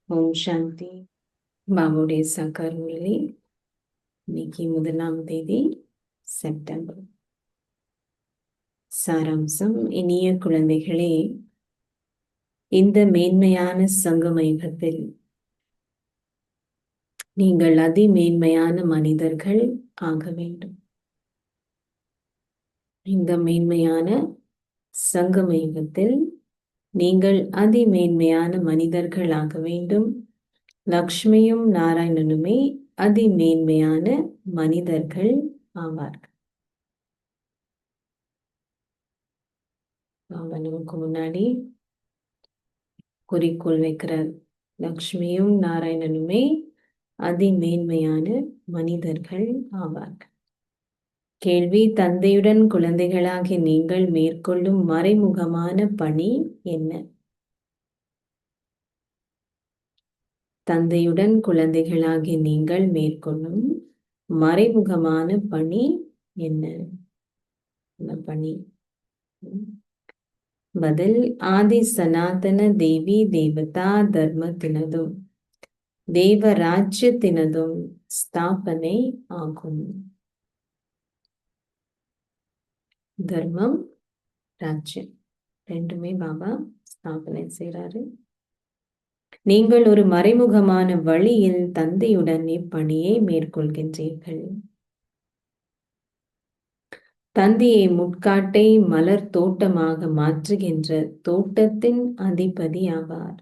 ஓம் சாந்தி. பாபாவுடைய சாக்கார் முரளி. இன்னைக்கு 1ஆம் தேதி செப்டம்பர். சாராம்சம்: இனிய குழந்தைகளே, இந்த மேன்மையான சங்கம யுகத்தில் நீங்கள் அதிமேன்மையான மனிதர்கள் ஆக வேண்டும். இந்த மேன்மையான சங்கம யுகத்தில் நீங்கள் அதிமேன்மையான மனிதர்கள் ஆக வேண்டும். லக்ஷ்மியும் நாராயணனுமே அதிமேன்மையான மனிதர்கள் ஆவார்கள். நமக்கு முன்னாடி குறிக்கோள் வைக்கிறார். லக்ஷ்மியும் நாராயணனுமே அதிமேன்மையான மனிதர்கள் ஆவார்கள். கேள்வி: தந்தையுடன் குழந்தைகளாகி நீங்கள் மேற்கொள்ளும் மறைமுகமான பணி என்ன? தந்தையுடன் குழந்தைகளாகி நீங்கள் மேற்கொள்ளும் மறைமுகமான பணி என்ன? பணி. பதில்: ஆதி சனாதன தேவி தேவதா தர்மத்தினதும் தேவராஜ்யத்தினதும் ஸ்தாபனை ஆகும். தர்மம், ராஜ்யம் ரெண்டுமே பாபா ஸ்தாபனை செய்றாரு. நீங்கள் ஒரு மறைமுகமான வழியில் தந்தையுடன் இப்பணியை மேற்கொள்கின்றீர்கள். தந்தையை முட்காட்டை மலர் தோட்டமாக மாற்றுகின்ற தோட்டத்தின் அதிபதி ஆவார்.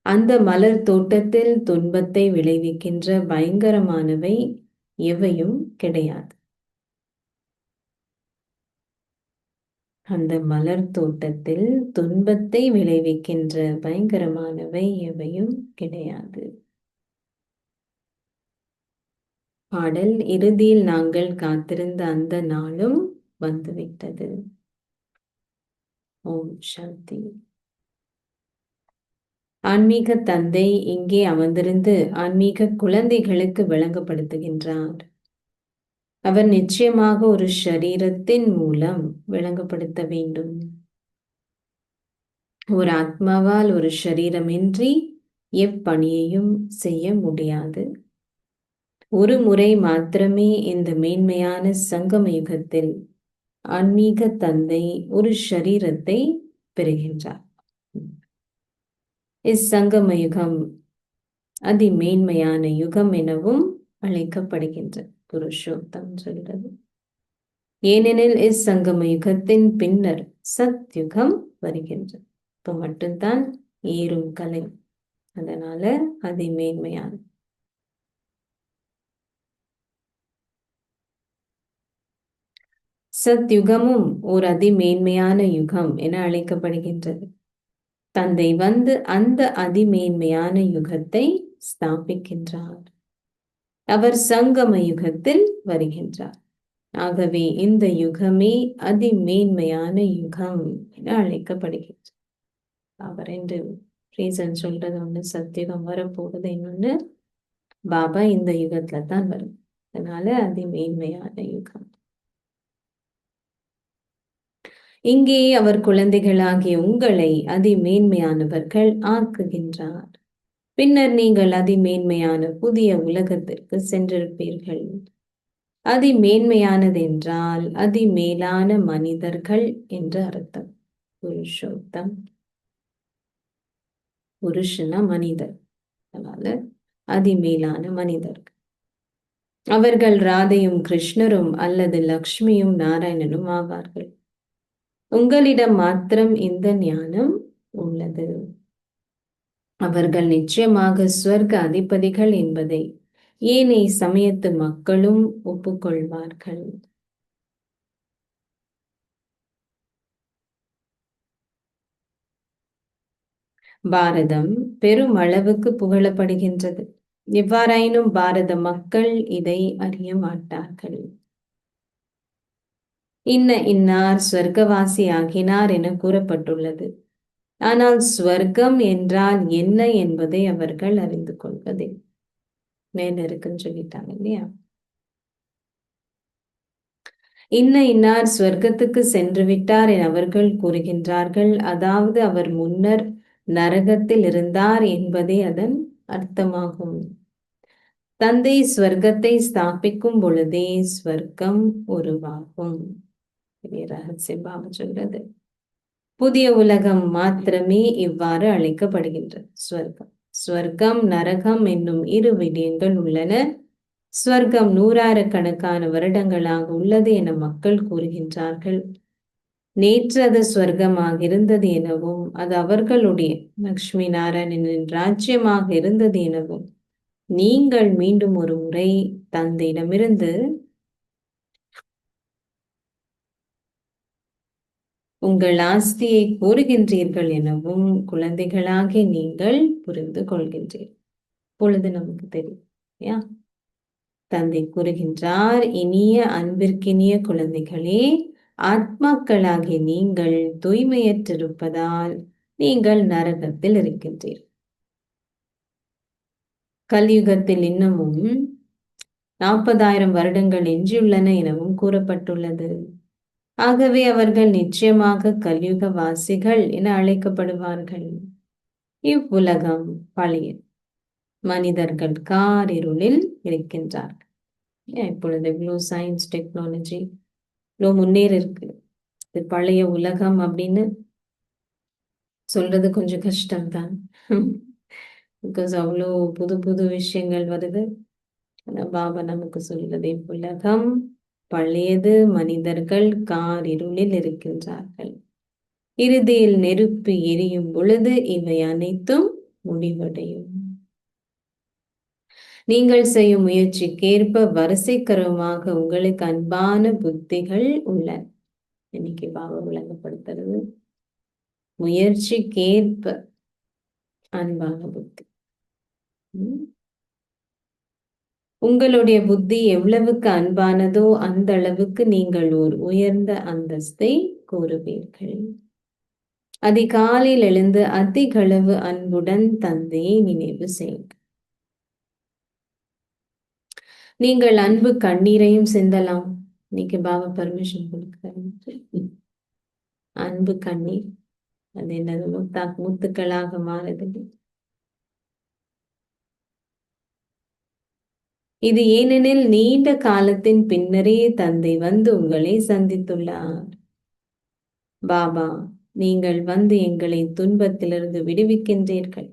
அந்த மலர் தோட்டத்தில் துன்பத்தை விளைவிக்கின்ற பயங்கரமானவை எவையும் கிடையாது. அந்த மலர் தோட்டத்தில் துன்பத்தை விளைவிக்கின்ற பயங்கரமானவை எவையும் கிடையாது. பாடல்: இறுதியில் நாங்கள் காத்திருந்த அந்த நாளும் வந்துவிட்டது. ஓம் சாந்தி. ஆன்மீக தந்தை இங்கே அமர்ந்திருந்து ஆன்மீக குழந்தைகளுக்கு விளங்கப்படுத்துகின்றார். அவர் நிச்சயமாக ஒரு ஷரீரத்தின் மூலம் விளங்கப்படுத்த வேண்டும். ஒரு ஆத்மாவால் ஒரு ஷரீரமின்றி எப்பணியையும் செய்ய முடியாது. ஒரு முறை மாத்திரமே இந்த மேன்மையான சங்கம யுகத்தில் ஆன்மீக தந்தை ஒரு ஷரீரத்தை பெறுகின்றார். இச்சங்கம யுகம் அதிமேன்மையான யுகம் எனவும் அழைக்கப்படுகின்றது. புருஷோத்தம் சொல்கிறது. ஏனெனில் இச்சங்கம யுகத்தின் பின்னர் சத்யுகம் வருகின்றது. இப்ப மட்டும்தான் ஏறும் கலை. அதனால அதிமேன்மையான. சத்யுகமும் ஒரு அதிமேன்மையான யுகம் என அழைக்கப்படுகின்றது. தந்தை வந்து அந்த அதிமேன்மையான யுகத்தை ஸ்தாபிக்கின்றார். அவர் சங்கம யுகத்தில் வருகின்றார். ஆகவே இந்த யுகமே அதிமேன்மையான யுகம் என அழைக்கப்படுகின்றது. அவர் என்று ரீசன் சொல்றது ஒண்ணு, சத்தியுகம் வரப்போகுது இன்னொன்னு, பாபா இந்த யுகத்துல தான் வரும். அதனால அதிமேன்மையான யுகம். இங்கே அவர் குழந்தைகளாகிய உங்களை அதிமேன்மையானவர்கள் ஆக்குகின்றார். பின்னர் நீங்கள் அதிமேன்மையான புதிய உலகத்திற்கு சென்றிருப்பீர்கள். அதிமேன்மையானது என்றால் அதிமேலான மனிதர்கள் என்று அர்த்தம். புருஷோத்தம், புருஷனா மனிதர், அதனால அதிமேலான மனிதர்கள். அவர்கள் ராதையும் கிருஷ்ணரும் அல்லது லக்ஷ்மியும் நாராயணனும் ஆவார்கள். உங்களிடம் மாத்திரம் இந்த ஞானம் உள்ளது. அவர்கள் நிச்சயமாக ஸ்வர்க அதிபதிகள் என்பதை ஏனைய சமயத்து மக்களும் ஒப்புக்கொள்வார்கள். பாரதம் பெரும் அளவுக்கு புகழப்படுகின்றது. எவ்வாறாயினும் பாரத மக்கள் இதை அறிய மாட்டார்கள். இன்னார் ஸ்வர்க்கவாசி ஆகினார் என கூறப்பட்டுள்ளது. ஆனால் ஸ்வர்க்கம் என்றால் என்ன என்பதை அவர்கள் அறிந்து கொள்வதே மேல இருக்குன்னு சொல்லிட்டாங்க இல்லையா? இன்னார் ஸ்வர்க்கத்துக்கு சென்று விட்டார் என அவர்கள் கூறுகின்றார்கள். அதாவது அவர் முன்னர் நரகத்தில் இருந்தார் என்பதே அதன் அர்த்தமாகும். தந்தை ஸ்வர்க்கத்தை ஸ்தாபிக்கும் பொழுதே ஸ்வர்க்கம் உருவாகும். ரகசியம் பாபா சொல்றது. புதிய உலகம் மாத்திரமே இவ்வாறு அழைக்கப்படுகின்றது. ஸ்வர்க்கம் நரகம் என்னும் இரு விடயங்கள் உள்ளன. ஸ்வர்க்கம் 100,000 வருடங்களாக உள்ளது என மக்கள் கூறுகின்றார்கள். நேற்று அது ஸ்வர்க்கமாக இருந்தது எனவும் அது அவர்களுடைய லக்ஷ்மி நாராயணனின் ராஜ்யமாக இருந்தது எனவும் நீங்கள் மீண்டும் ஒரு முறை தந்தையிடமிருந்து உங்கள் ஆஸ்தியை கூறுகின்றீர்கள் எனவும் குழந்தைகளாக நீங்கள் புரிந்து கொள்கின்றீர்கள். பொழுது நமக்கு தெரியும். தந்தை கூறுகின்றார், இனிய அன்பிற்கினிய குழந்தைகளே, ஆத்மாக்களாகிய நீங்கள் தூய்மையற்றிருப்பதால் நீங்கள் நரகத்தில் இருக்கின்றீர்கள். கலியுகத்தில் இன்னமும் 40,000 வருடங்கள் எஞ்சியுள்ளன எனவும் கூறப்பட்டுள்ளது. ஆகவே அவர்கள் நிச்சயமாக கலியுக வாசிகள் என அழைக்கப்படுவார்கள். இவ்வுலகம் பழைய மனிதர்கள் காரிருளில் இருக்கின்றார்கள். இப்பொழுது இவ்வளோ சயின்ஸ் டெக்னாலஜி இவ்வளோ முன்னேறி இருக்கு. இது பழைய உலகம் அப்படின்னு சொல்றது கொஞ்சம் கஷ்டம்தான். பிகாஸ் அவ்வளோ புது புது விஷயங்கள் வருது. ஆனா பாபா நமக்கு சொல்றது இவ்வுலகம் பழையது, மனிதர்கள் காரிருளில் இருக்கின்றார்கள். இறுதியில் நெருப்பு எரியும் பொழுது இவை அனைத்தும் முடிவடையும். நீங்கள் செய்யும் முயற்சிக்கேற்ப வரிசைக்கரமாக உங்களுக்கு அன்பான புத்திகள் உள்ளன. இன்னைக்கு பாபா விளங்கப்படுத்துறது முயற்சிக்கேற்ப அன்பான புத்தி. உங்களுடைய புத்தி எவ்வளவுக்கு அன்பானதோ அந்த அளவுக்கு நீங்கள் ஒரு உயர்ந்த அந்தஸ்தை கூறுவீர்கள். அதிகாலையில் எழுந்து அதிகளவு அன்புடன் தந்தையை நினைவு செய்யுங்கள். நீங்கள் அன்பு கண்ணீரையும் சிந்தலாம். இன்னைக்கு பாபா பர்மிஷன் கொடுக்கிறாரு. அன்பு கண்ணீர் அது என்னது முத்துக்களாக மாறுது. இது ஏனெனில் நீண்ட காலத்தின் பின்னரே தந்தை வந்து உங்களை சந்தித்துள்ளார். பாபா, நீங்கள் வந்து எங்களை துன்பத்திலிருந்து விடுவிக்கின்றீர்கள்.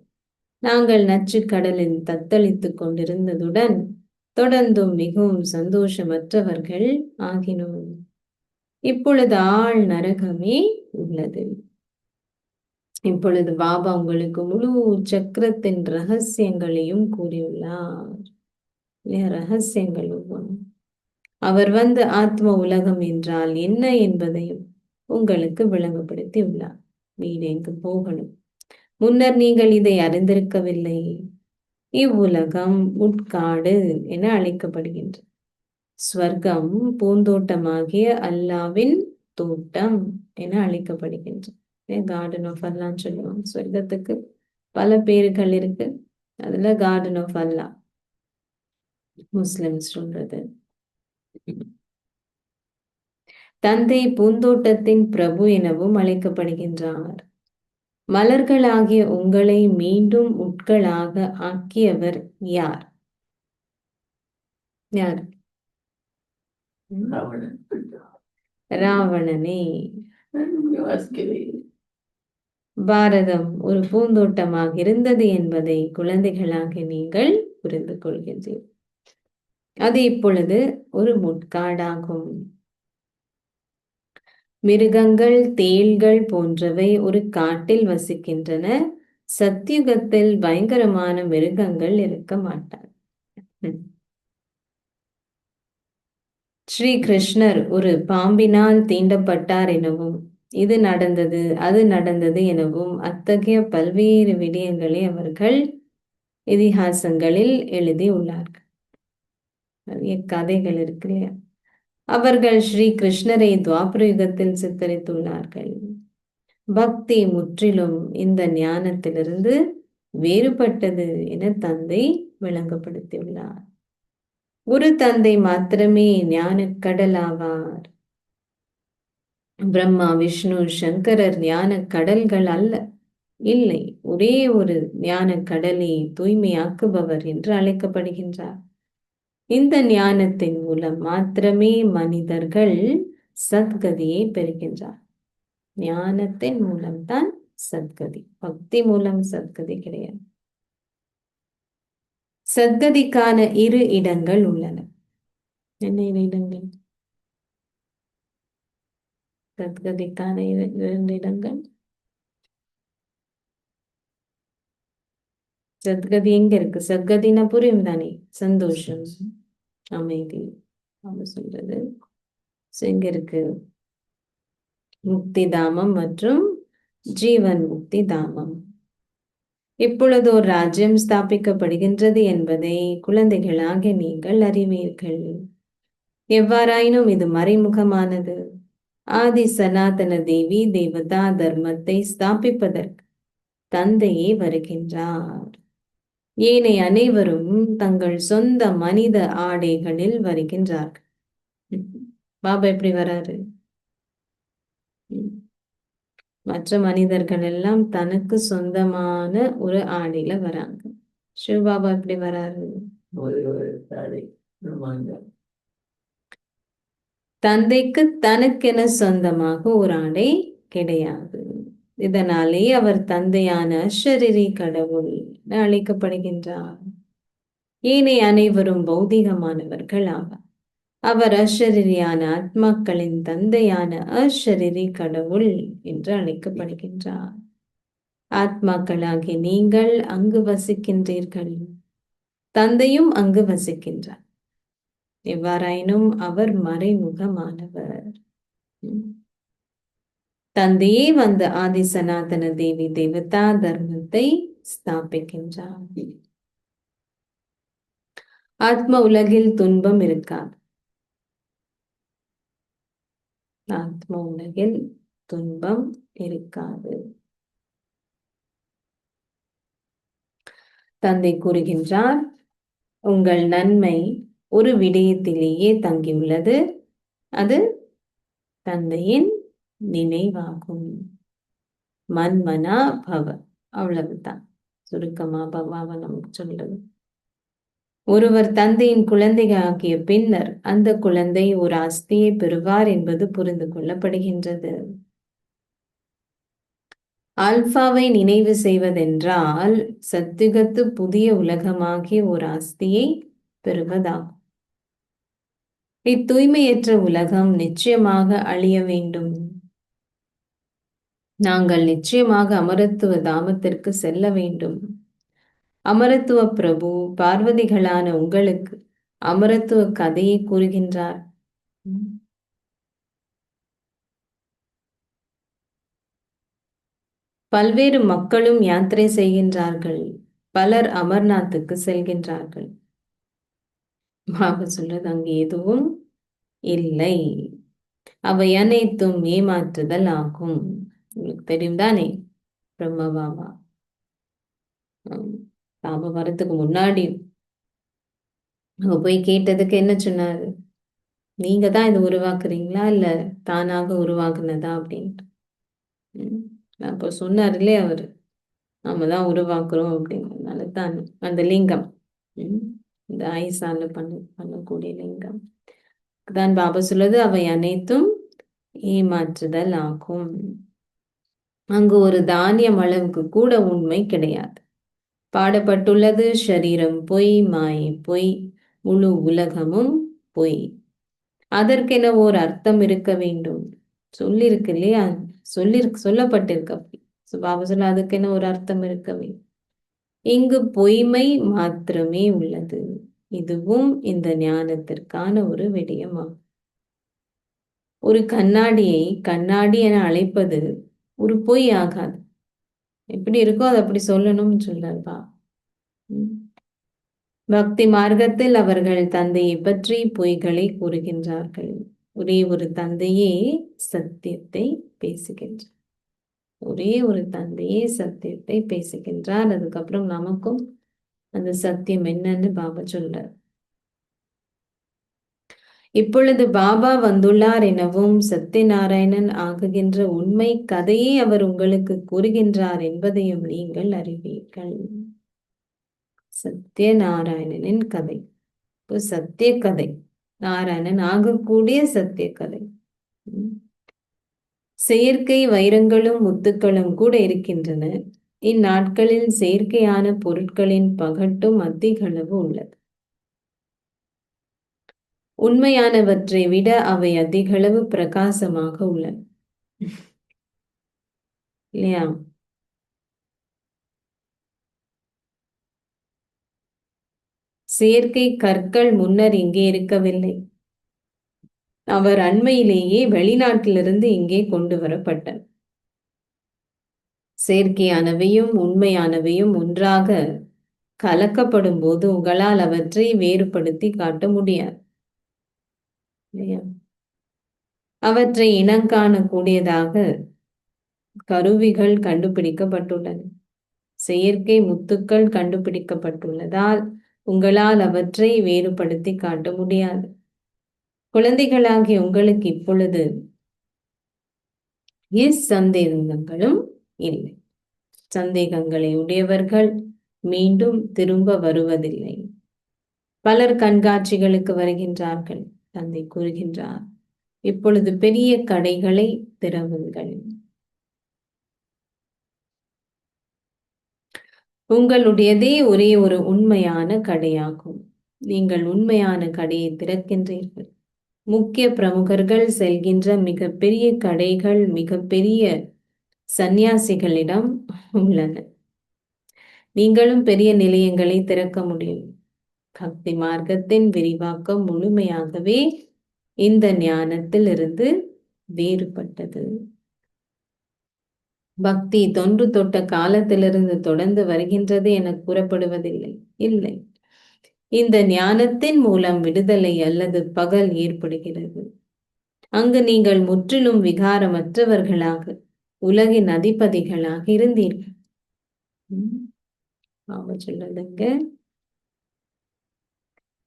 நாங்கள் நச்சுக்கடலில் தத்தளித்துக் கொண்டிருந்ததுடன் தொடர்ந்தும் மிகவும் சந்தோஷமற்றவர்கள் ஆகினோம். இப்பொழுது ஆழ் நரகமே உள்ளது. இப்பொழுது பாபா உங்களுக்கு முழு சக்கரத்தின் ரகசியங்களையும் கூறியுள்ளார். ரகசியங்கள் ஒவ்வொன்றும் அவர் வந்து ஆத்ம உலகம் என்றால் என்ன என்பதையும் உங்களுக்கு விளங்கப்படுத்தி உள்ளார். வீடு எங்கு போகணும், முன்னர் நீங்கள் இதை அறிந்திருக்கவில்லை. இவ்வுலகம் உட்காடு என அழைக்கப்படுகின்றது. ஸ்வர்க்கம் பூந்தோட்டமாகிய அல்லாவின் தோட்டம் என அழைக்கப்படுகின்றது. கார்டன் ஆஃப் அல்லான்னு சொல்லுவாங்க. ஸ்வர்க்கத்துக்கு பல பேர்கள் இருக்கு. அதுல கார்டன் ஆஃப் அல்லா முஸ்லிம்ஸ் சொல்றது. தந்தை பூந்தோட்டத்தின் பிரபு எனவும் அழைக்கப்படுகின்றார். மலர்களாகிய உங்களை மீண்டும் உட்களாக ஆக்கியவர் யார்? யார்? ராவணனே. பாரதம் ஒரு பூந்தோட்டமாக இருந்தது என்பதை குழந்தைகளாக நீங்கள் புரிந்து கொள்கின்றீர்கள். அது இப்பொழுது ஒரு முட்காடாகும். மிருகங்கள், தேள்கள் போன்றவை ஒரு காட்டில் வசிக்கின்றன. சத்தியுகத்தில் பயங்கரமான மிருகங்கள் இருக்க மாட்டார். ஸ்ரீ கிருஷ்ணர் ஒரு பாம்பினால் தீண்டப்பட்டார் எனவும் இது நடந்தது அது நடந்தது எனவும் அத்தகைய பல்வேறு விடயங்களை அவர்கள் இதிகாசங்களில் எழுதி உள்ளார்கள். நிறைய கதைகள் இருக்கு இல்லையா? அவர்கள் ஸ்ரீ கிருஷ்ணரை துவாபர யுகத்தில் சித்தரித்துள்ளார்கள். பக்தி முற்றிலும் இந்த ஞானத்திலிருந்து வேறுபட்டது என தந்தை விளங்கப்படுத்தியுள்ளார். ஒரு தந்தை மாத்திரமே ஞான கடல் ஆவார். பிரம்மா, விஷ்ணு, சங்கரர் ஞான கடல்கள் அல்ல. இல்லை, ஒரே ஒரு ஞான கடலை தூய்மையாக்குபவர் என்று அழைக்கப்படுகின்றார். இந்த ஞானத்தின் மூலம் மாத்திரமே மனிதர்கள் சத்கதியை பெறுகின்றார். ஞானத்தின் மூலம்தான் சத்கதி, பக்தி மூலம் சத்கதி கிடையாது. சத்கதிக்கான 2 இடங்கள் உள்ளன. என்ன 2 இடங்கள்? சத்கதிக்கான 2 இடங்கள். சத்கதி எங்க இருக்கு? சத்கதினா புரியும் தானே? சந்தோஷம், அமைதி, அவங்க சொல்றது. எங்க இருக்கு? முக்தி தாமம் மற்றும் ஜீவன் முக்தி தாமம். இப்பொழுது ஒரு ராஜ்யம் ஸ்தாபிக்கப்படுகின்றது என்பதை குழந்தைகளாக நீங்கள் அறிவீர்கள். எவ்வாறாயினும் இது மறைமுகமானது. ஆதி சனாதன தேவி தேவதா தர்மத்தை ஸ்தாபிப்பதற்கு தந்தையே வருகின்றார். ஏனைய அனைவரும் தங்கள் சொந்த மனித ஆடைகளில் வருகின்றார்கள். பாபா எப்படி வராரு? மற்ற மனிதர்கள் எல்லாம் தனக்கு சொந்தமான ஒரு ஆடையில வராங்க. சிவபாபா எப்படி வராரு? தந்தைக்கு தனக்கென சொந்தமாக ஒரு ஆடை கிடையாது. இதனாலே அவர் தந்தையான அஷரீரி கடவுள் அழைக்கப்படுகின்றார். ஏனைய அனைவரும் பௌதிகமானவர்கள் ஆவார். அவர் அஷரீரியான ஆத்மாக்களின் தந்தையான அஷரீரி கடவுள் என்று அழைக்கப்படுகின்றார். ஆத்மாக்களாகிய நீங்கள் அங்கு வசிக்கின்றீர்கள். தந்தையும் அங்கு வசிக்கின்றார். எவ்வாறாயினும் அவர் மறைமுகமானவர். தந்தையே வந்து ஆதி சனாதன தேவி தேவதா தர்மத்தை ஸ்தாபிக்கின்றார். ஆத்ம உலகில் துன்பம் இருக்காது. ஆத்ம உலகில் துன்பம் இருக்காது. தந்தை கூறுகின்றார், உங்கள் நன்மை ஒரு விடயத்திலேயே தங்கியுள்ளது. அது தந்தையின் நினைவாகும். மன்மனா பவ, அவ்வளவுதான். சுருக்கமா பவாவை நமக்கு சொல்றது. ஒருவர் தந்தையின் குழந்தைகள் ஆகிய பின்னர் அந்த குழந்தை ஒரு ஆஸ்தியை பெறுவார் என்பது புரிந்து கொள்ளப்படுகின்றது. ஆல்பாவை நினைவு செய்வதென்றால் சத்தியுகத்து புதிய உலகமாகிய ஒரு ஆஸ்தியை பெறுவதாகும். இத்தூய்மையற்ற உலகம் நிச்சயமாக அழிய வேண்டும். நாங்கள் நிச்சயமாக அமரத்துவ தாமத்திற்கு செல்ல வேண்டும். அமரத்துவ பிரபு பார்வதிகளான உங்களுக்கு அமரத்துவ கதையை கூறுகின்றார். பல்வேறு மக்களும் யாத்திரை செய்கின்றார்கள். பலர் அமர்நாத்துக்கு செல்கின்றார்கள். பாபா சொல்றது அங்கு எதுவும் இல்லை. அவை அனைத்தும் ஏமாற்றுதல் ஆகும். உங்களுக்கு தெரியும் தானே? பிரம்ம பாபா பாபா வரத்துக்கு முன்னாடி அவங்க போய் கேட்டதுக்கு என்ன சொன்னாரு? நீங்க தான் இதை உருவாக்குறீங்களா இல்ல தானாக உருவாக்குனதா அப்படின்ட்டு. அப்போ சொன்னார் இல்லையா அவரு, நாம தான் உருவாக்குறோம் அப்படிங்கிறதுனால தான் அந்த லிங்கம், இந்த ஐசால பண்ணக்கூடிய லிங்கம் தான் பாபா சொல்லுது அவை அனைத்தும் ஏமாற்றுதல் ஆகும். அங்கு ஒரு தானியம் அளவுக்கு கூட உண்மை கிடையாது. பாடப்பட்டுள்ளது, ஷரீரம் பொய், மாயை பொய், முழு உலகமும் பொய். அதற்கென ஓர் அர்த்தம் இருக்க வேண்டும். சொல்லிருக்கு இல்லையா? சொல்லப்பட்டிருக்க. பாபா சொல்ல அதுக்கென ஒரு அர்த்தம் இருக்க வேண்டும். இங்கு பொய்மை மாத்திரமே உள்ளது. இதுவும் இந்த ஞானத்திற்கான ஒரு விடயமாகும். ஒரு கண்ணாடியை கண்ணாடி என அழைப்பது ஒரு பொய் ஆகாது. எப்படி இருக்கோ அதை அப்படி சொல்லணும்னு சொல்றாருப்பா. பக்தி மார்க்கத்தில் அவர்கள் தந்தையை பற்றி பொய்களை கூறுகின்றார்கள். ஒரே ஒரு தந்தையே சத்தியத்தை பேசுகின்றார். ஒரே ஒரு தந்தையே சத்தியத்தை பேசுகின்றார். அதுக்கப்புறம் நமக்கும் அந்த சத்தியம் என்னன்னு பாபா சொல்றார். இப்பொழுது பாபா வந்துள்ளார் எனவும் சத்யநாராயணன் ஆகுகின்ற உண்மை கதையை அவர் உங்களுக்கு கூறுகின்றார் என்பதையும் நீங்கள் அறிவீர்கள். சத்யநாராயணனின் கதை, இப்போ சத்திய கதை, நாராயணன் ஆகக்கூடிய சத்திய கதை. செயற்கை வைரங்களும் முத்துக்களும் கூட இருக்கின்றன. இந்நாட்களில் செயற்கையான பொருட்களின் பகட்டும் அதிகளவு உள்ளது. உண்மையானவற்றை விட அவை அதிகளவு பிரகாசமாக உள்ளன, இல்லையா? செயற்கை கற்கள் முன்னர் இங்கே இருக்கவில்லை. அவர் அண்மையிலேயே வெளிநாட்டிலிருந்து இங்கே கொண்டு வரப்பட்டன. செயற்கையானவையும் உண்மையானவையும் ஒன்றாக கலக்கப்படும் போது உங்களால் அவற்றை வேறுபடுத்தி காட்ட முடியாது. அவற்றை இனங்காணக்கூடியதாக கருவிகள் கண்டுபிடிக்கப்பட்டுள்ளன. செயற்கை முத்துக்கள் கண்டுபிடிக்கப்பட்டுள்ளதால் உங்களால் அவற்றை வேறுபடுத்தி காட்ட முடியாது. குழந்தைகளாகிய உங்களுக்கு இப்பொழுது சந்தேகங்களும் இல்லை. சந்தேகங்களை உடையவர்கள் மீண்டும் திரும்ப வருவதில்லை. பலர் கண்காட்சிகளுக்கு வருகின்றார்கள். தந்தை கூறுகின்றார், இப்பொழுது பெரிய கடைகளை திறவுங்கள். உங்களுடையதே ஒரே ஒரு உண்மையான கடையாகும். நீங்கள் உண்மையான கடையை திறக்கின்றீர்கள். முக்கிய பிரமுகர்கள் செல்கின்ற மிகப்பெரிய கடைகள் மிகப்பெரிய சந்நியாசிகளிடம் உள்ளன. நீங்களும் பெரிய நிலையங்களை திறக்க முடியும். பக்தி மார்க்கத்தின் விரிவாக்கம் முழுமையாகவே இந்த ஞானத்தில் இருந்து வேறுபட்டது. பக்தி தொன்று தொட்ட காலத்திலிருந்து தொடர்ந்து வருகின்றது என கூறப்படுவதில்லை. இல்லை, இந்த ஞானத்தின் மூலம் விடுதலை அல்லது பகல் ஏற்படுகிறது. அங்கு நீங்கள் முற்றிலும் விகாரமற்றவர்களாக உலகின் அதிபதிகளாக இருந்தீர்கள். சொல்லுங்க,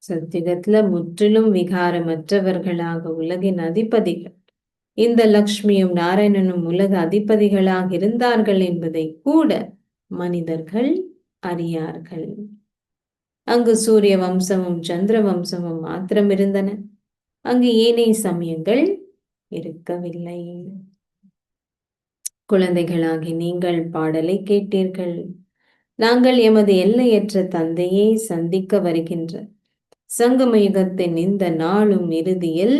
சத்தியத்துல முற்றிலும் விகாரமற்றவர்களாக உலகின் அதிபதிகள். இந்த லக்ஷ்மியும் நாராயணனும் உலக அதிபதிகளாக இருந்தார்கள் என்பதை கூட மனிதர்கள் அறியார்கள். அங்கு சூரிய வம்சமும் சந்திர வம்சமும் மாத்திரம் இருந்தன. அங்கு ஏனைய சமயங்கள் இருக்கவில்லை. குழந்தைகளாகி நீங்கள் பாடலை கேட்டீர்கள். நாங்கள் எமது எல்லையற்ற தந்தையை சந்திக்க வருகின்ற சங்கம யுகத்தின் இந்த நாளும் இறுதியில்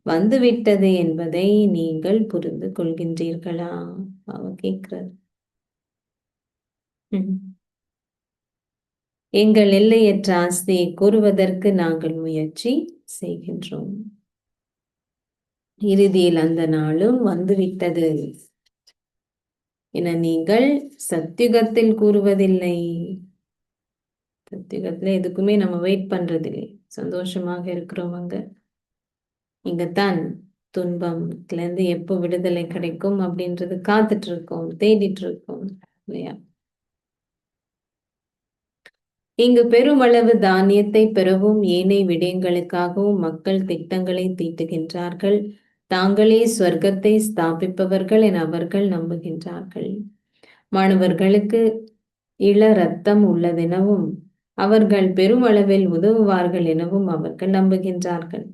வந்துவிட்டது என்பதை நீங்கள் புரிந்து கொள்கின்றீர்களா? அவ கேட்கிறார். எங்கள் எல்லையற்ற ஆஸ்தியை கூறுவதற்கு நாங்கள் முயற்சி செய்கின்றோம். இறுதியில் அந்த நாளும் வந்துவிட்டது என நீங்கள் சத்தியுகத்தில் கூறுவதில்லை. சத்தியுகத்துல எதுக்குமே நம்ம வெயிட் பண்றதில்லை. சந்தோஷமாக இருக்கிறோம். இங்கத்தான் துன்பம்ல இருந்து எப்போ விடுதலை கிடைக்கும் அப்படின்றது காத்துட்டு இருக்கோம், தேடிட்டு இருக்கோம், இல்லையா? இங்கு பெருமளவு தானியத்தை பெறவும் ஏனைய விடயங்களுக்காகவும் மக்கள் திட்டங்களை தீட்டுகின்றார்கள். தாங்களே ஸ்வர்க்கத்தை ஸ்தாபிப்பவர்கள் என அவர்கள் நம்புகின்றார்கள். மாணவர்களுக்கு இள ரத்தம் உள்ளதெனவும் அவர்கள் பெருமளவில் உதவுவார்கள் எனவும் அவர்கள் நம்புகின்றார்கள்.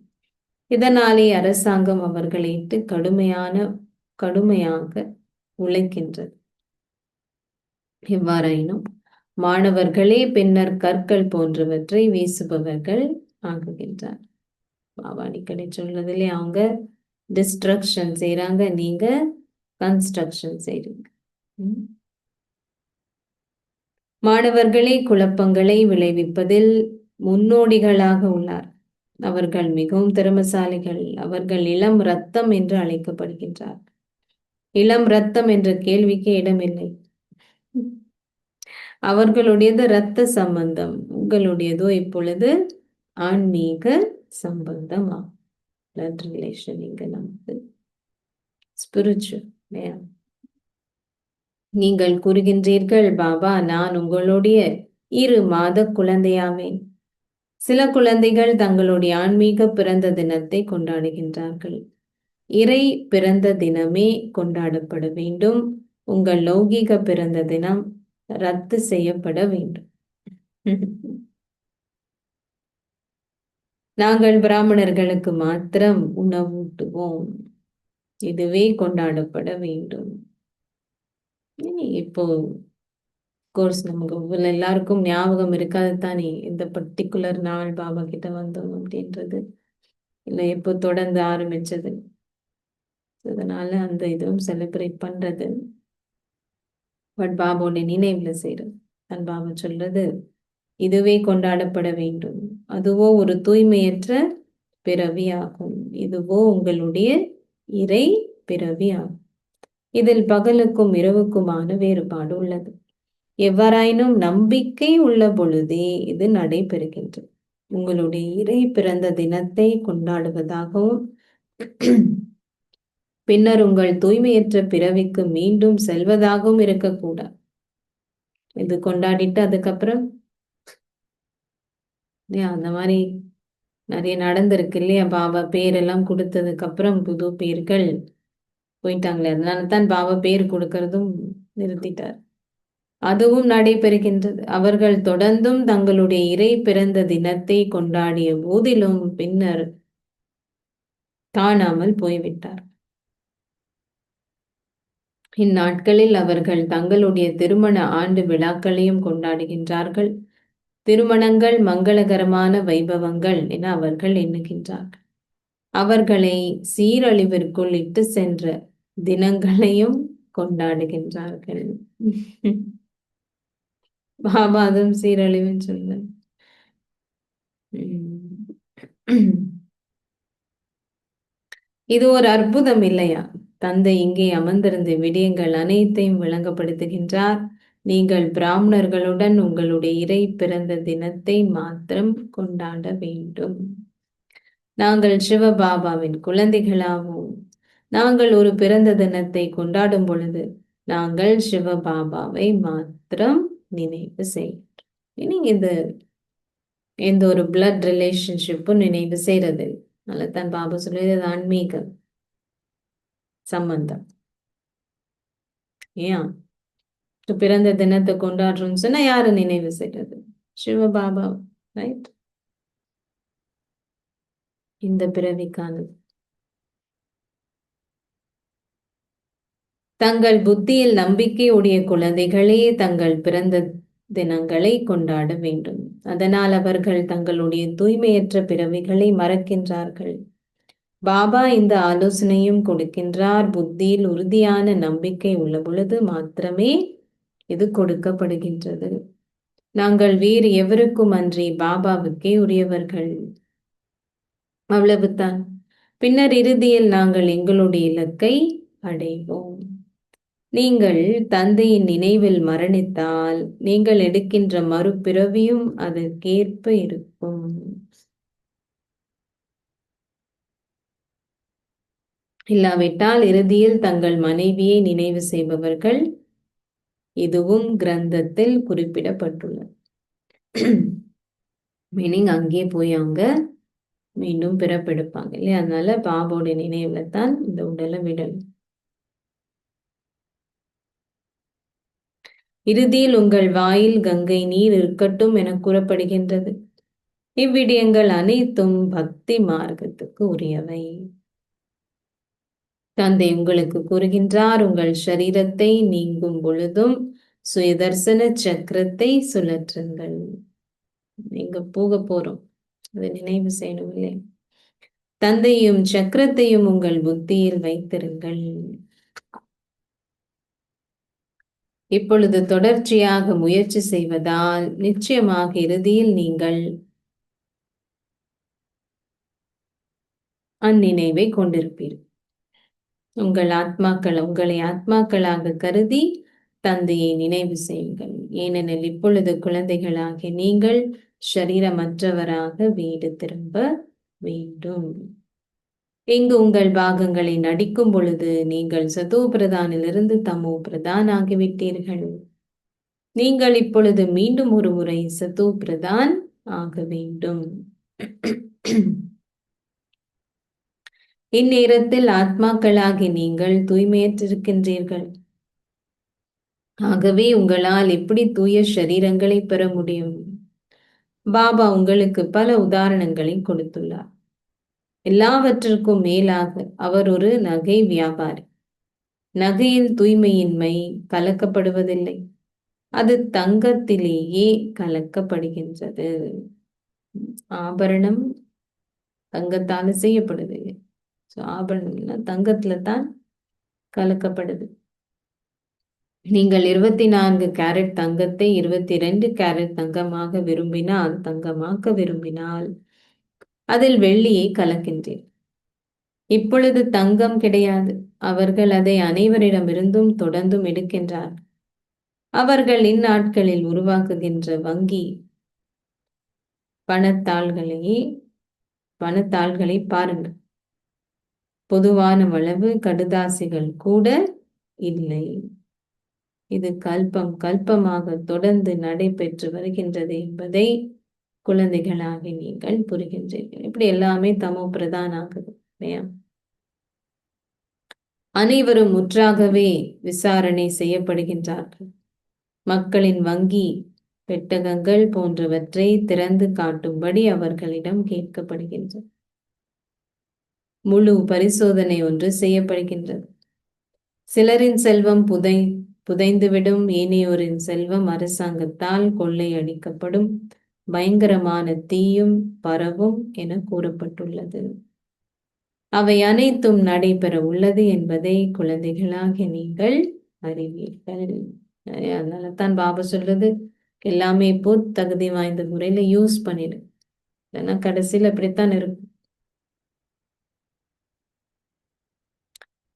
இதனாலே அரசாங்கம் அவர்களை இட்டு கடுமையாக உழைக்கின்றது. எவ்வாறாயினும் மாணவர்களே பின்னர் கற்கள் போன்றவற்றை வீசுபவர்கள் ஆகுகின்றார். பாபா அடிக்கடி சொல்றதுல அவங்க டிஸ்ட்ரக்ஷன் செய்யறாங்க, நீங்க கன்ஸ்ட்ரக்ஷன் செய்றீங்க. மாணவர்களே குழப்பங்களை விளைவிப்பதில் முன்னோடிகளாக உள்ளார். அவர்கள் மிகவும் திறமசாலிகள். அவர்கள் இளம் ரத்தம் என்று அழைக்கப்படுகின்றார். இளம் ரத்தம் என்ற கேள்விக்கு இடமில்லை. அவர்களுடையது இரத்த சம்பந்தம், உங்களுடையதோ இப்பொழுது ஆன்மீக சம்பந்தமா, பிளட் ரிலேஷன். இங்க நமக்கு ஸ்பிரிச்சுவல். நீங்கள் கூறுகின்றீர்கள், பாபா நான் உங்களுடைய 2 மாத குழந்தையாவேன். சில குழந்தைகள் தங்களுடைய ஆன்மீக பிறந்த தினத்தை கொண்டாடுகின்றார்கள். இறை பிறந்த தினமே கொண்டாடப்பட வேண்டும். உங்கள் லௌகீக பிறந்த தினம் ரத்து செய்யப்பட வேண்டும். நாங்கள் பிராமணர்களுக்கு மாத்திரம் உணவூட்டுவோம். இதுவே கொண்டாடப்பட வேண்டும். இப்போ கோர்ஸ் நமக்கு எல்லாருக்கும் ஞாபகம் இருக்காது தானே, இந்த பர்டிகுலர் நாள் பாபா கிட்ட வந்தோம் அப்படின்றது, இல்லை எப்போ தொடர்ந்து ஆரம்பிச்சது. அதனால அந்த இதுவும் செலிப்ரேட் பண்றது, பட் பாபாவுடைய நினைவுல செய்யறது. தன் பாபா சொல்றது இதுவே கொண்டாடப்பட வேண்டும். அதுவோ ஒரு தூய்மையற்ற பிறவியாகும். இதுவோ உங்களுடைய இறை பிறவியாகும். இதில் பகலுக்கும் இரவுக்குமான வேறுபாடு உள்ளது. எவ்வாறாயினும் நம்பிக்கை உள்ள பொழுதே இது நடைபெறுகின்றது. உங்களுடைய இறை பிறந்த தினத்தை கொண்டாடுவதாகவும் பின்னர் உங்கள் தூய்மையற்ற பிறவிக்கு மீண்டும் செல்வதாகவும் இருக்கக்கூடாது. இது கொண்டாடிட்டு அதுக்கப்புறம் அந்த மாதிரி நிறைய நடந்திருக்கு இல்லையா? பாபா பேரெல்லாம் கொடுத்ததுக்கு அப்புறம் புது பேர்கள் போயிட்டாங்களே, அதனால தான் பாபா பேர் கொடுக்கறதும் நிறுத்திட்டார். அதுவும் நடைபெறுகின்றது. அவர்கள் தொடர்ந்தும் தங்களுடைய இறை பிறந்த தினத்தை கொண்டாடிய போதிலும் பின்னர் காணாமல் போய்விட்டார். இந்நாட்களில் அவர்கள் தங்களுடைய திருமண ஆண்டு விழாக்களையும் கொண்டாடுகின்றார்கள். திருமணங்கள் மங்களகரமான வைபவங்கள் என அவர்கள் எண்ணுகின்றார்கள். அவர்களை சீரழிவிற்குள் இட்டு சென்ற தினங்களையும் கொண்டாடுகின்றார்கள். பாபாதும் சீரழிவு சொல்ல. இது ஒரு அற்புதம் இல்லையா? தந்தை இங்கே அமர்ந்திருந்த விடயங்கள் அனைத்தையும் விளங்கப்படுத்துகின்றார். நீங்கள் பிராமணர்களுடன் உங்களுடைய இறை பிறந்த தினத்தை மாத்திரம் கொண்டாட வேண்டும். நாங்கள் சிவபாபாவின் குழந்தைகளாகவும் நாங்கள் ஒரு பிறந்த தினத்தை கொண்டாடும் பொழுது நாங்கள் சிவபாபாவை மாத்திரம் நினைவு செய்கிறோம். இது எந்த ஒரு பிளட் ரிலேஷன்ஷிப்பும் நினைவு செய்யறது. நல்லதான் பாபா சொல்லுது, ஆன்மீக சம்பந்தம். ஏன் பிறந்த தினத்தை கொண்டாடுறோம்னு சொன்னா யாரு நினைவு செய்யறது? சிவபாபா, ரைட்? இந்த பிறவிக்கானது. தங்கள் புத்தியில் நம்பிக்கையுடைய குழந்தைகளே தங்கள் பிறந்த தினங்களை கொண்டாட வேண்டும். அதனால் அவர்கள் தங்களுடைய தூய்மையற்ற பிறவிகளை மறக்கின்றார்கள். பாபா இந்த ஆலோசனையும் கொடுக்கின்றார். புத்தியில் உறுதியான நம்பிக்கை உள்ள பொழுது மாத்திரமே இது கொடுக்கப்படுகின்றது. நாங்கள் வேறு எவருக்கும் அன்றி பாபாவுக்கே உரியவர்கள், அவ்வளவுதான். பின்னர் இறுதியில் நாங்கள் எங்களுடைய இலக்கை அடைவோம். நீங்கள் தந்தையின் நினைவில் மரணித்தால் நீங்கள் எடுக்கின்ற மறுபிறவியும் அதற்கேற்ப இருக்கும். இல்லாவிட்டால் இறுதியில் தங்கள் மனைவியை நினைவு செய்பவர்கள், இதுவும் கிரந்தத்தில் குறிப்பிடப்பட்டுள்ளது. மீனிங் அங்கே போய் அவங்க மீண்டும் பிறப்பெடுப்பாங்க இல்லையா? அதனால பாபாவுடைய நினைவுல தான் இந்த உடலை விடணும். இறுதியில் உங்கள் வாயில் கங்கை நீர் இருக்கட்டும் என கூறப்படுகின்றது. இவ்விடயங்கள் அனைத்தும் பக்தி மார்க்கத்துக்கு உரியவை. தந்தை உங்களுக்கு கூறுகின்றார், உங்கள் சரீரத்தை நீங்கும் பொழுதும் சுயதர்சன சக்கரத்தை சுழற்றுங்கள். நீங்க போக போறோம், அதை நினைவு செய்யணும் இல்லை? தந்தையும் சக்கரத்தையும் உங்கள் புத்தியில் வைத்திருங்கள். இப்பொழுது தொடர்ச்சியாக முயற்சி செய்வதால் நிச்சயமாக இறுதியில் நீங்கள் அந்நினைவை கொண்டிருப்பீர்கள். உங்களை ஆத்மாக்களாக கருதி தந்தையை நினைவு செய்யுங்கள். ஏனெனில் இப்பொழுது குழந்தைகளாக நீங்கள் ஷரீரமற்றவராக வீடு திரும்ப வேண்டும். இங்கு உங்கள் பாகங்களை நடிக்கும் பொழுது நீங்கள் சதோ பிரதானிலிருந்து தமோ பிரதான் ஆகிவிட்டீர்கள். நீங்கள் இப்பொழுது மீண்டும் ஒரு முறை சதோ பிரதான் ஆக வேண்டும். இந்நேரத்தில் ஆத்மாக்களாகி நீங்கள் தூய்மையற்றிருக்கின்றீர்கள். ஆகவே உங்களால் எப்படி தூய சரீரங்களை பெற முடியும்? பாபா உங்களுக்கு பல உதாரணங்களை கொடுத்துள்ளார். எல்லாவற்றிற்கும் மேலாக அவர் ஒரு நகை வியாபாரி. நகையில் தூய்மையின்மை கலக்கப்படுவதில்லை, அது தங்கத்திலேயே கலக்கப்படுகின்றது. ஆபரணம் தங்கத்தால செய்யப்படுது. ஆபரணம் தங்கத்துல தான் கலக்கப்படுது. நீங்கள் 24 கேரட் தங்கத்தை 22 கேரட் தங்கமாக விரும்பினால், தங்கமாக்க விரும்பினால், அதில் வெள்ளியை கலக்கின்றீர். இப்பொழுது தங்கம் கிடையாது. அவர்கள் அதை அனைவரிடமிருந்தும் தொடர்ந்தும் எடுக்கின்றார். அவர்கள் இந்நாட்களில் உருவாக்குகின்ற வங்கி பணத்தாள்களை பாருங்கள். பொதுவான வளவு கடுதாசிகள் கூட இல்லை. இது கல்பமாக தொடர்ந்து நடைபெற்று வருகின்றது என்பதை குழந்தைகளாக நீங்கள் புரிகின்றீர்கள். இப்படி எல்லாமே தமோ பிரதான ஆகுது இல்லையா? அனைவரும் முற்றாகவே விசாரணை செய்யப்படுகின்றார்கள். மக்களின் வங்கி பெட்டகங்கள் போன்றவற்றை திறந்து காட்டும்படி அவர்களிடம் கேட்கப்படுகின்றது. முழு பரிசோதனை ஒன்று செய்யப்படுகின்றது. சிலரின் செல்வம் புதைந்துவிடும், ஏனையோரின் செல்வம் அரசாங்கத்தால் கொள்ளையடிக்கப்படும், பயங்கரமான தீயும் பரவும் என கூறப்பட்டுள்ளது. அவை அனைத்தும் நடைபெற உள்ளது என்பதை குழந்தைகளாக நீங்கள் அறிவீர்கள். அதனால தான் பாபா சொல்றது, எல்லாமே இப்போ தகுதி வாய்ந்த முறையில யூஸ் பண்ணிடு, இல்லைன்னா கடைசியில் அப்படித்தான் இருக்கும்.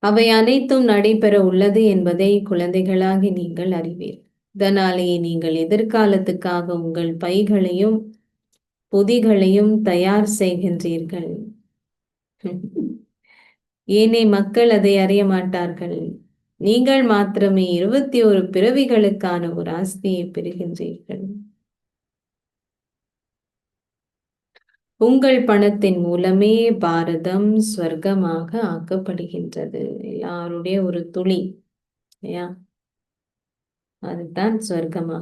அவை அனைத்தும் நடைபெற உள்ளது என்பதை குழந்தைகளாகி நீங்கள் அறிவீர்கள். இதனாலேயே நீங்கள் எதிர்காலத்துக்காக உங்கள் பைகளையும் பொதிகளையும் தயார் செய்கின்றீர்கள். ஏனே மக்கள் அதை அறிய மாட்டார்கள். நீங்கள் மாத்திரமே 21 பிறவிகளுக்கான ஒரு ஆஸ்தியை பெறுகின்றீர்கள். உங்கள் பணத்தின் மூலமே பாரதம் ஸ்வர்க்கமாக ஆக்கப்படுகின்றது. எல்லாருடைய ஒரு துளி இல்லையா, அதுதான் ஸ்வர்க்கமா.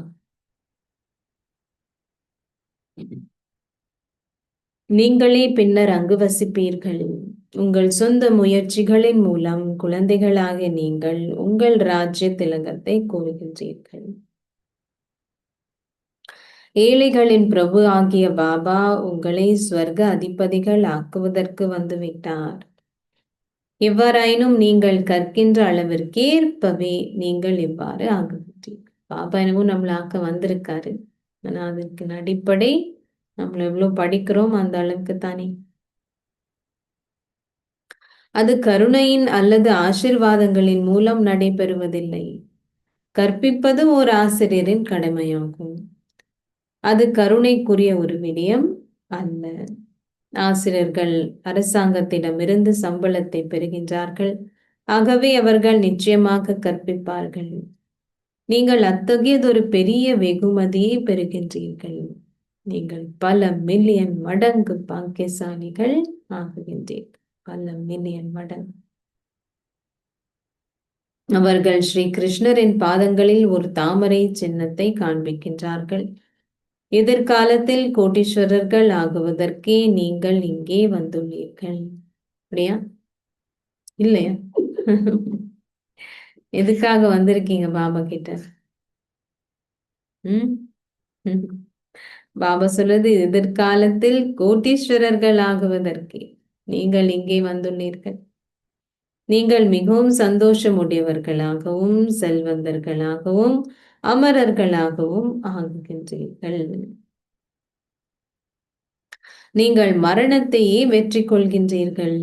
நீங்களே பின்னர் அங்கு வசிப்பீர்கள். உங்கள் சொந்த முயற்சிகளின் மூலம் குழந்தைகளாக நீங்கள் உங்கள் ராஜ்ய திலகத்தை கோருகின்றீர்கள். ஏழைகளின் பிரபு ஆகிய பாபா உங்களை ஸ்வர்க அதிபதிகள் ஆக்குவதற்கு வந்துவிட்டார். எவ்வாறாயினும் நீங்கள் கற்கின்ற அளவிற்கேற்பவே நீங்கள் இவ்வாறு ஆகுகின்றீர்கள். பாபா என்னவோ நம்மளை ஆக்க வந்திருக்காரு, ஆனா அதுக்கு அடிப்படை நம்ம எவ்வளவு படிக்கிறோம் அந்த அளவுக்கு தானே. அது கருணையின் அல்லது ஆசீர்வாதங்களின் மூலம் நடைபெறுவதில்லை. கற்பிப்பது ஒரு ஆசிரியரின் கடமையாகும். அது கருணைக்குரிய ஒரு விடயம் அல்ல. ஆசிரியர்கள் அரசாங்கத்திடமிருந்து சம்பளத்தை பெறுகின்றார்கள். ஆகவே அவர்கள் நிச்சயமாக கற்பிப்பார்கள். நீங்கள் அத்தகையதொரு பெரிய வெகுமதியை பெறுகின்றீர்கள். நீங்கள் பல மில்லியன் மடங்கு பாக்கியசாலிகள் ஆகுகின்றீர்கள். பல மில்லியன் மடங்கு. அவர்கள் ஸ்ரீ கிருஷ்ணரின் பாதங்களில் ஒரு தாமரை சின்னத்தை காண்பிக்கின்றார்கள். எதிர்காலத்தில் கோடீஸ்வரர்கள் ஆகுவதற்கே நீங்கள் இங்கே வந்துள்ளீர்கள். அப்படியா இல்லையா? எதுக்காக வந்திருக்கீங்க பாபா கிட்ட? பாபா சொல்றது, எதிர்காலத்தில் கோடீஸ்வரர்கள் ஆகுவதற்கே நீங்கள் இங்கே வந்துள்ளீர்கள். நீங்கள் மிகவும் சந்தோஷமுடையவர்களாகவும் செல்வந்தர்களாகவும் அமரர்களாகவும் ஆகுகின்றீர்கள். நீங்கள் மரணத்தையே வெற்றி கொள்கின்றீர்கள்.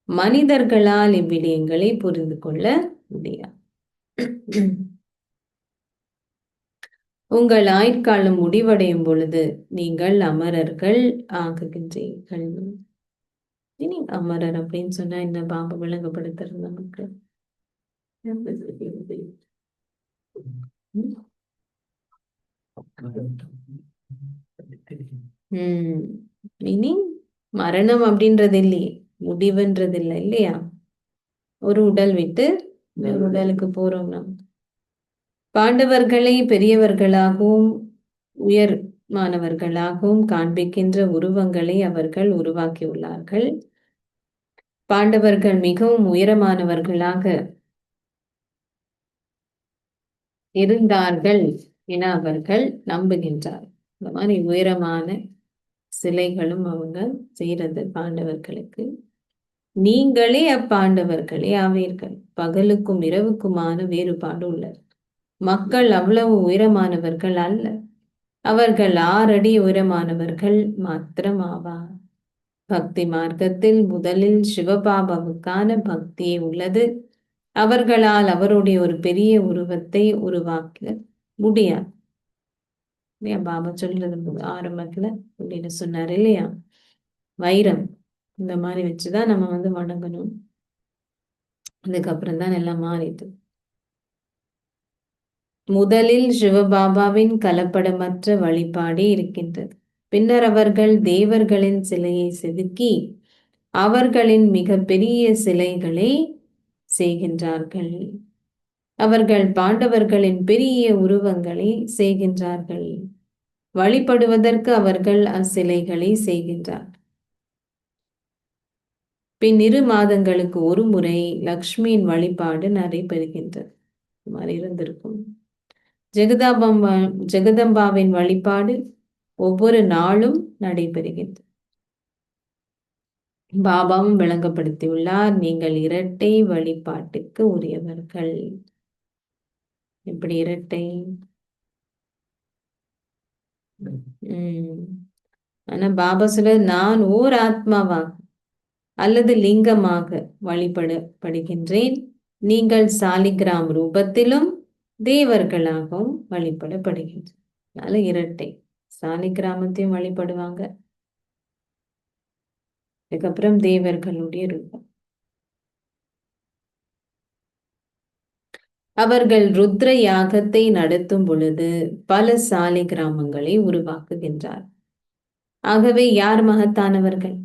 மனிதர்களால் இவ்விடயங்களை புரிந்து கொள்ள முடியாது. உங்கள் ஆயுட்காலம் முடிவடையும் பொழுது நீங்கள் அமரர்கள் ஆகுகின்றீர்கள். அமரர் அப்படின்னு சொன்னா என்ன பாபா விளங்கப்படுத்துறது நமக்கு? இனி மரணம் அப்படின்றது இல்லையே, முடிவுன்றது இல்லை இல்லையா? ஒரு உடல் விட்டு ஒரு உடலுக்கு போறோம் நாம். பாண்டவர்களை பெரியவர்களாகவும் உயர்மானவர்களாகவும் காண்பிக்கின்ற உருவங்களை அவர்கள் உருவாக்கியுள்ளார்கள். பாண்டவர்கள் மிகவும் உயரமானவர்களாக இருந்தார்கள் என அவர்கள் நம்புகின்றார். இந்த மாதிரி உயரமான சிலைகளும் அவங்க செய்யறது பாண்டவர்களுக்கு. நீங்களே அப்பாண்டவர்களே ஆவீர்கள். பகலுக்கும் இரவுக்குமான வேறுபாடு உள்ளது. மக்கள் அவ்வளவு உயரமானவர்கள் அல்ல, அவர்கள் 6 அடி உயரமானவர்கள் மாத்திரம் ஆவார். பக்தி மார்க்கத்தில் முதலில் சிவபாபாவுக்கான பக்தியே உள்ளது. அவர்களால் அவருடைய ஒரு பெரிய உருவத்தை உருவாக்க முடியாது. இல்லையா? பாபா சொல்றது ஆரம்பத்துல அப்படின்னு சொன்னாரு இல்லையா? வைரம் இந்த மாதிரி வச்சுதான் நம்ம வணங்கணும். அதுக்கப்புறம் தான் எல்லாம் மாறிது. முதலில் சிவபாபாவின் கலப்படமற்ற வழிபாடே இருக்கின்றது. பின்னர் அவர்கள் தேவர்களின் சிலையை செதுக்கி அவர்களின் மிக பெரிய சிலைகளை செய்கின்றார்கள். அவர்கள் பாண்டவர்களின் பெரிய உருவங்களை செய்கின்றார்கள். வழிபடுவதற்கு அவர்கள் அச்சிலைகளை செய்கின்றார். பின் 2 மாதங்களுக்கு ஒரு முறை லக்ஷ்மியின் வழிபாடு நடைபெறுகின்றது. மாதிரி இருந்திருக்கும். ஜெகதம்பாவின் வழிபாடு ஒவ்வொரு நாளும் நடைபெறுகின்றது. பாபாவும் விளங்கப்படுத்தியுள்ளார், நீங்கள் இரட்டை வழிபாட்டுக்கு உரியவர்கள். எப்படி இரட்டை? ஆனா பாபா சொல்ல, நான் ஓர் ஆத்மாவாக அல்லது லிங்கமாக வழிபடப்படுகின்றேன். நீங்கள் சாலிகிராம் ரூபத்திலும் தேவர்களாகவும் வழிபடப்படுகின்றனர். அதனால இரட்டை. சாலிகிராமத்தையும் வழிபடுவாங்க, அதுக்கப்புறம் தேவர்களுடைய ரூபம். அவர்கள் ருத்ர யாகத்தை நடத்தும் பொழுது பல சாலிகிராமங்களை உருவாக்குகின்றார். ஆகவே யார் மகத்தானவர்கள்?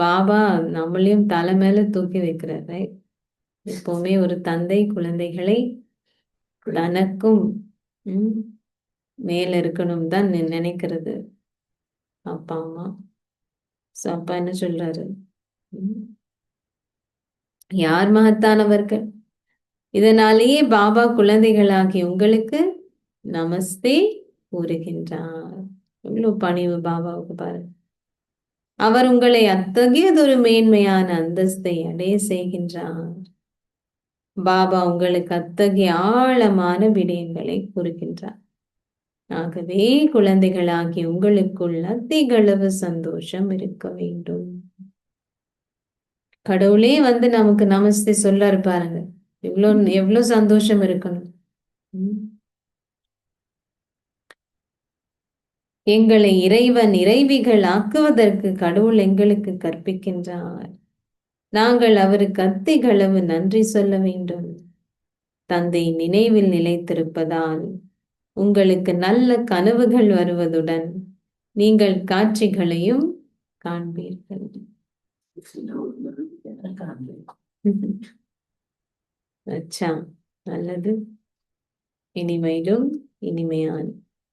பாபா நம்மளையும் தலை மேல தூக்கி வைக்கிறாரு. எப்பவுமே ஒரு தந்தை குழந்தைகளை தனக்கும் மேல இருக்கணும் தான் நினைக்கிறது அப்பா அம்மா. அப்பா என்ன சொல்றாரு? யார் மகத்தானவர்கள்? இதனாலேயே பாபா குழந்தைகளாகி உங்களுக்கு நமஸ்தே கூறுகின்றார். எவ்வளவு பணிவு பாபாவுக்கு பாருங்க. அவர் உங்களை அத்தகையதொரு மேன்மையான அந்தஸ்தை அடைய செய்கின்றார். பாபா உங்களுக்கு அத்தகைய ஆழமான விடயங்களை கூறுகின்றார். ஆகவே குழந்தைகளாகி உங்களுக்குள் அதிகளவு சந்தோஷம் இருக்க வேண்டும். கடவுளே நமக்கு நமஸ்தே சொல்ல இருப்பாருங்க. எவ்வளவு சந்தோஷம் இருக்கணும். எங்களை இறைவன் இறைவிகள் ஆக்குவதற்கு கடவுள் எங்களுக்கு கற்பிக்கின்றார். நாங்கள் அவருக்கு அத்திகளவு நன்றி சொல்ல வேண்டும். தந்தை நினைவில் நிலைத்திருப்பதால் உங்களுக்கு நல்ல கனவுகள் வருவதுடன் நீங்கள் காட்சிகளையும் காண்பீர்கள். அச்சா, நல்லது. இனிமையிலும் இனிமையான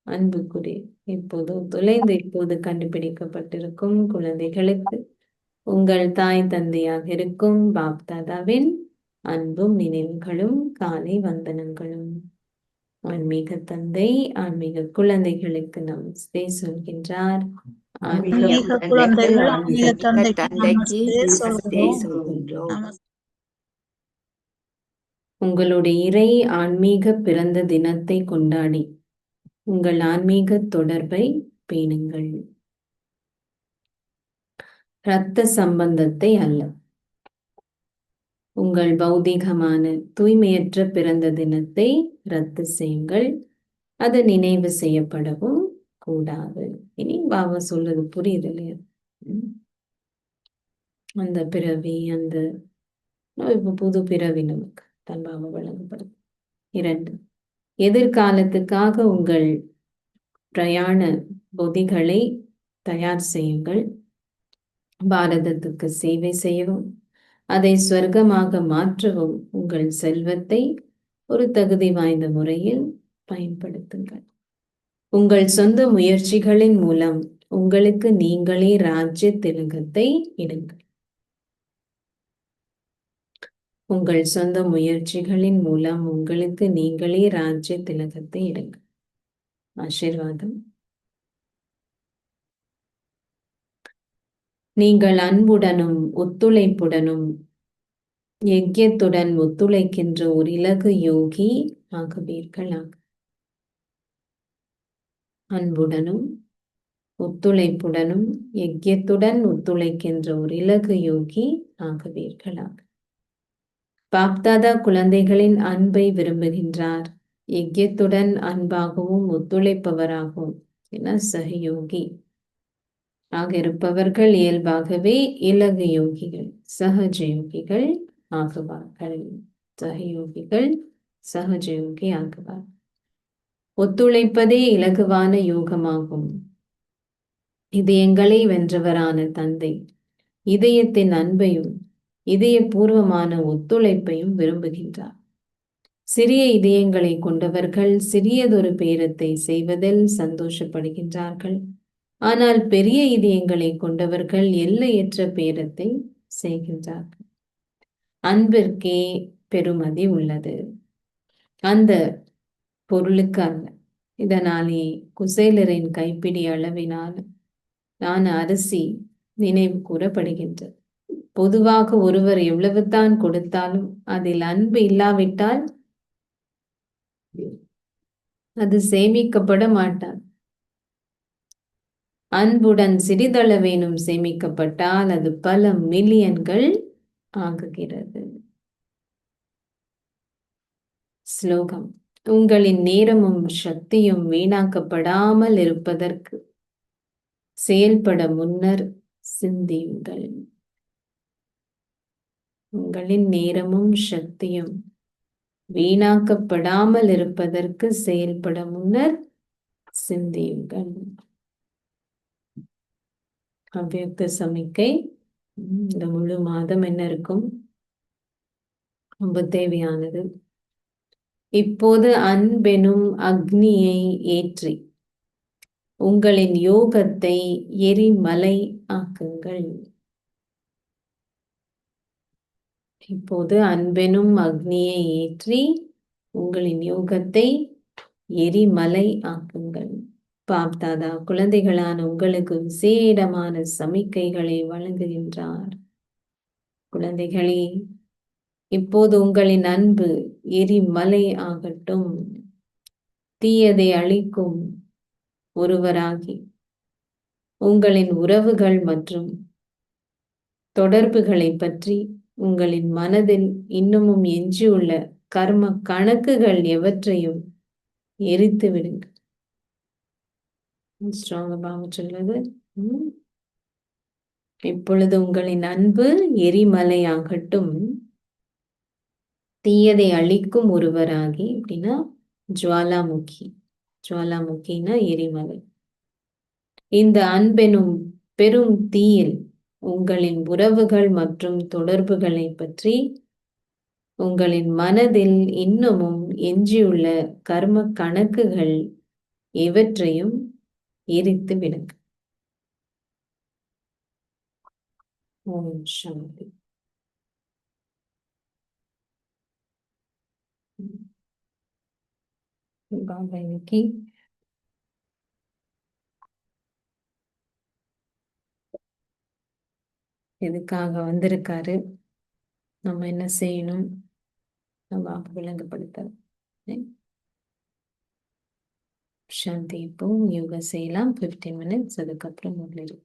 அன்புக்குரிய இப்போது கண்டுபிடிக்கப்பட்டிருக்கும் குழந்தைகளுக்கு உங்கள் தாய் தந்தையாக இருக்கும் பாப் தாதாவின் அன்பும் நினைவுகளும் காலை வந்தனங்களும். ஆன்மீக தந்தை ஆன்மீக குழந்தைகளுக்கு நமஸ்தே சொல்கின்றார். உங்களுடைய இறை ஆன்மீக பிறந்த தினத்தை கொண்டாடி உங்கள் ஆன்மீக தொடர்பை பேணுங்கள். இரத்த சம்பந்தத்தை அல்ல. உங்கள் பௌதீகமான தூய்மையற்ற பிறந்த தினத்தை ரத்து செய்யுங்கள். அது நினைவு செய்யப்படவும் கூடாது. இனி பாபா சொல்றது புரியுது இல்லையா? அந்த பிறவி, இப்ப புது பிறவி நமக்கு தன் பாபா வழங்கப்படும். 2, எதிர்காலத்துக்காக உங்கள் பிரயாண பொதிகளை தயார் செய்யுங்கள். பாரதத்துக்கு சேவை செய்யவும் அதை சொர்க்கமாக மாற்றவும் உங்கள் செல்வத்தை ஒரு தகுதி வாய்ந்த முறையில் பயன்படுத்துங்கள். உங்கள் சொந்த முயற்சிகளின் மூலம் உங்களுக்கு நீங்களே ராஜ்ய திலகத்தை இடுங்கள். உங்கள் சொந்த முயற்சிகளின் மூலம் உங்களுக்கு நீங்களே ராஜ்ய திலகத்தை இடுங்கள். ஆசீர்வாதம். நீங்கள் அன்புடனும் ஒத்துழைப்புடனும் யஜ்யத்துடன் ஒத்துழைக்கின்ற ஒரு இலகு யோகி ஆகுவீர்களாக. அன்புடனும் ஒத்துழைப்புடனும் யஜ்யத்துடன் ஒத்துழைக்கின்ற ஒரு இலகு யோகி ஆகுவீர்களாக. பாப்தாதா குழந்தைகளின் அன்பை விரும்புகின்றார். யஜ்யத்துடன் அன்பாகவும் ஒத்துழைப்பவராகவும் சகயோகி ஆக இருப்பவர்கள் இயல்பாகவே இலகு யோகிகள், சகஜ யோகிகள் ஆகுவார்கள். சகயோகிகள் சகஜயோகி ஆகுவார். ஒத்துழைப்பதே இலகுவான யோகமாகும். இதயங்களை வென்றவரான தந்தை இதயத்தின் அன்பையும் இதயபூர்வமான ஒத்துழைப்பையும் விரும்புகின்றார். சிறிய இதயங்களை கொண்டவர்கள் சிறியதொரு பேரத்தை செய்வதில் சந்தோஷப்படுகின்றார்கள். ஆனால் பெரிய இதயங்களை கொண்டவர்கள் எல்லையற்ற பேரத்தை செய்கின்றார்கள். அன்பிற்கே பெருமதி உள்ளது, அந்த பொருளுக்கு அல்ல. இதனாலே குசேலரின் கைப்பிடி அளவினால் நான் அரிசி நினைவு கூறப்படுகின்றது. பொதுவாக ஒருவர் எவ்வளவுதான் கொடுத்தாலும் அதில் அன்பு இல்லாவிட்டால் அது சேமிக்கப்பட மாட்டார். அன்புடன் சிறிதளவேனும் சேமிக்கப்பட்டால் அது பல மில்லியன்கள் ஆகுகிறது. ஸ்லோகம். உங்களின் நேரமும் சக்தியும் வீணாக்கப்படாமல் இருப்பதற்கு செயல்பட முன்னர் சிந்தியுங்கள். உங்களின் நேரமும் சக்தியும் வீணாக்கப்படாமல் இருப்பதற்கு செயல்பட முன்னர் சிந்தியுங்கள். அவ்வியக்த சமிக்கை. இந்த முழு மாதம் என்ன இருக்கும்? ரொம்ப தேவையானது. இப்போது அன்பெனும் அக்னியை ஏற்றி உங்களின் யோகத்தை எரிமலை ஆக்குங்கள். இப்போது அன்பெனும் அக்னியை ஏற்றி உங்களின் யோகத்தை எரிமலை ஆக்குங்கள். பாப்தாதா குழந்தைகளான உங்களுக்கு விசேடமான சமிக்கைகளை வழங்குகின்றார். குழந்தைகளே, இப்போது உங்களின் அன்பு எரிமலை ஆகட்டும். தீயதை அழிக்கும் ஒருவராகி உங்களின் உறவுகள் மற்றும் தொடர்புகளை பற்றி உங்களின் மனதில் இன்னமும் எஞ்சியுள்ள கர்ம கணக்குகள் எவற்றையும் எரித்து விடுங்கள். சொல்வது, இப்பொழுது உங்களின் அன்பு எரிமலையாகட்டும். தீயதை அழிக்கும் ஒருவராகி, அப்படின்னா ஜுவாலாமுகி. ஜுவாலாமுகினா எரிமலை. இந்த அன்பெனும் பெரும் தீயில் உங்களின் உறவுகள் மற்றும் தொடர்புகளை பற்றி உங்களின் மனதில் இன்னமும் எஞ்சியுள்ள கர்ம கணக்குகள் எவற்றையும் எரித்து விடுங்கள். ஓம் சாந்தி. பாபா இன்னைக்கு எதுக்காக வந்திருக்காரு, நம்ம என்ன செய்யணும், நம்ம விளங்கப்படுத்த சாந்தி. இப்போ யோகா செய்யலாம் 15 minutes. அதுக்கப்புறம் முதலில்